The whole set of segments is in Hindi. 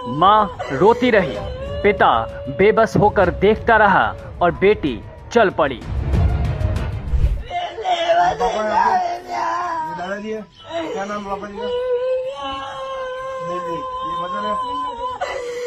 माँ रोती रही, पिता बेबस होकर देखता रहा और बेटी चल पड़ी। दादाजी है, क्या नाम पापा जी का? ये मदर है,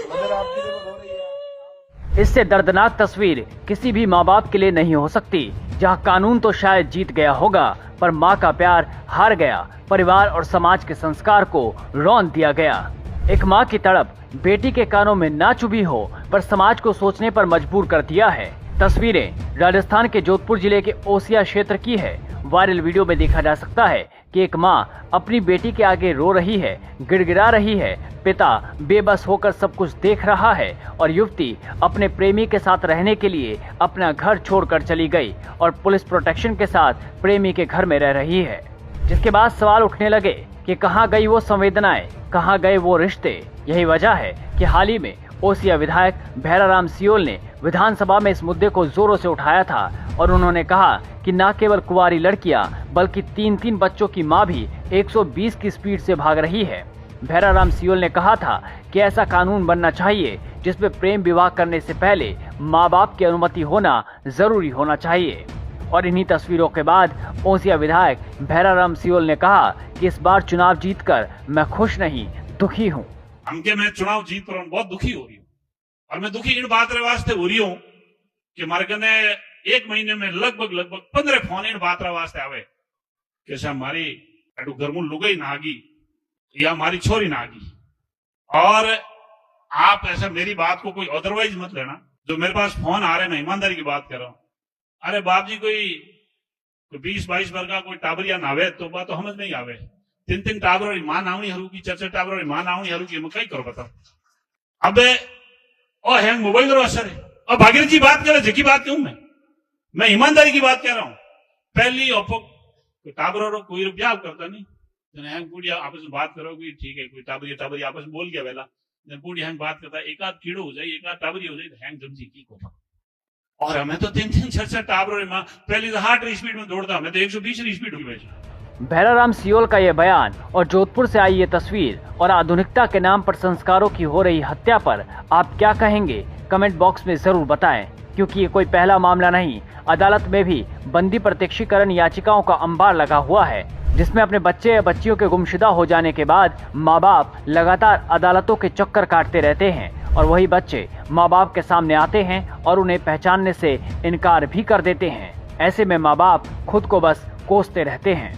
मदर आपकी तो रो रही है। इससे दर्दनाक तस्वीर किसी भी माँ बाप के लिए नहीं हो सकती, जहाँ कानून तो शायद जीत गया होगा पर माँ का प्यार हार गया, परिवार और समाज के संस्कार को रौंद दिया गया। एक माँ की तड़प बेटी के कानों में ना चुभी हो पर समाज को सोचने पर मजबूर कर दिया है। तस्वीरें राजस्थान के जोधपुर जिले के ओसिया क्षेत्र की है। वायरल वीडियो में देखा जा सकता है कि एक माँ अपनी बेटी के आगे रो रही है, गिड़गिड़ा रही है, पिता बेबस होकर सब कुछ देख रहा है और युवती अपने प्रेमी के साथ रहने के लिए अपना घर छोड़कर चली गई और पुलिस प्रोटेक्शन के साथ प्रेमी के घर में रह रही है। जिसके बाद सवाल उठने लगे कि कहाँ गई वो संवेदनाएं, कहाँ गए वो रिश्ते। यही वजह है कि हाल ही में ओसिया विधायक भैराराम सियोल ने विधानसभा में इस मुद्दे को जोरों से उठाया था और उन्होंने कहा कि न केवल कुंवारी लड़कियां बल्कि 3-3 बच्चों की मां भी 120 की स्पीड से भाग रही है। भैराराम सियोल ने कहा था कि ऐसा कानून बनना चाहिए जिसमें प्रेम विवाह करने से पहले माँ बाप की अनुमति होना जरूरी होना चाहिए। और इन्हीं तस्वीरों के बाद ओसिया विधायक भैराराम सियोल ने कहा कि इस बार चुनाव जीतकर मैं खुश नहीं, दुखी हूँ। हमके मैं चुनाव जीत पर बहुत दुखी हो रही हूँ और मैं दुखी इन बात वास्ते हो रही हूँ कि मारे कने 1 महीने में लगभग 15 फोन इन बात वास्ते आवे कि हमारी घर में लुगाई ना आगी या हमारी छोरी ना आगी। और आप ऐसा मेरी बात को कोई अदरवाइज मत लेना। जो मेरे पास फोन आ रहे हैं, मैं ईमानदारी की बात कर रहा हूँ। अरे बाप जी कोई 20-22 वर्ष का कोई टाबरिया ना आवे तो बात तो समझ नहीं आवे। 3-3 टाबर मां नावनी हरू की 4-4 टाबर मां नावनी हरू की कई करो बताओ। अब ओ हैंग मोबाइल रो असर है और भागीरथ जी बात करे जकी बात कहूं मैं ईमानदारी की बात कह रहा हूं। पहली ओपो टाबर रो कोई ब्याह करता नहीं हैंग पूरी आपस में बात करो कि ठीक है कोई टाबरी आपस में बोल गया वेला पूरी हैंग बात करता एक आध कीड़ो हो जाए एक आध टाबरी हो जाए हैंग जमजी की को। और हमें तो 3-3 4-4 टाबर पहली तो 60 स्पीड में दौड़ता, मैं तो 120 स्पीड में भेजा। भैराराम सियोल का ये बयान और जोधपुर से आई ये तस्वीर और आधुनिकता के नाम पर संस्कारों की हो रही हत्या पर आप क्या कहेंगे? कमेंट बॉक्स में जरूर बताएं, क्योंकि ये कोई पहला मामला नहीं। अदालत में भी बंदी प्रत्यक्षीकरण याचिकाओं का अंबार लगा हुआ है, जिसमें अपने बच्चे या बच्चियों के गुमशुदा हो जाने के बाद माँ बाप लगातार अदालतों के चक्कर काटते रहते हैं और वही बच्चे माँ बाप के सामने आते हैं और उन्हें पहचानने से इनकार भी कर देते हैं। ऐसे में माँ बाप खुद को बस कोसते रहते हैं।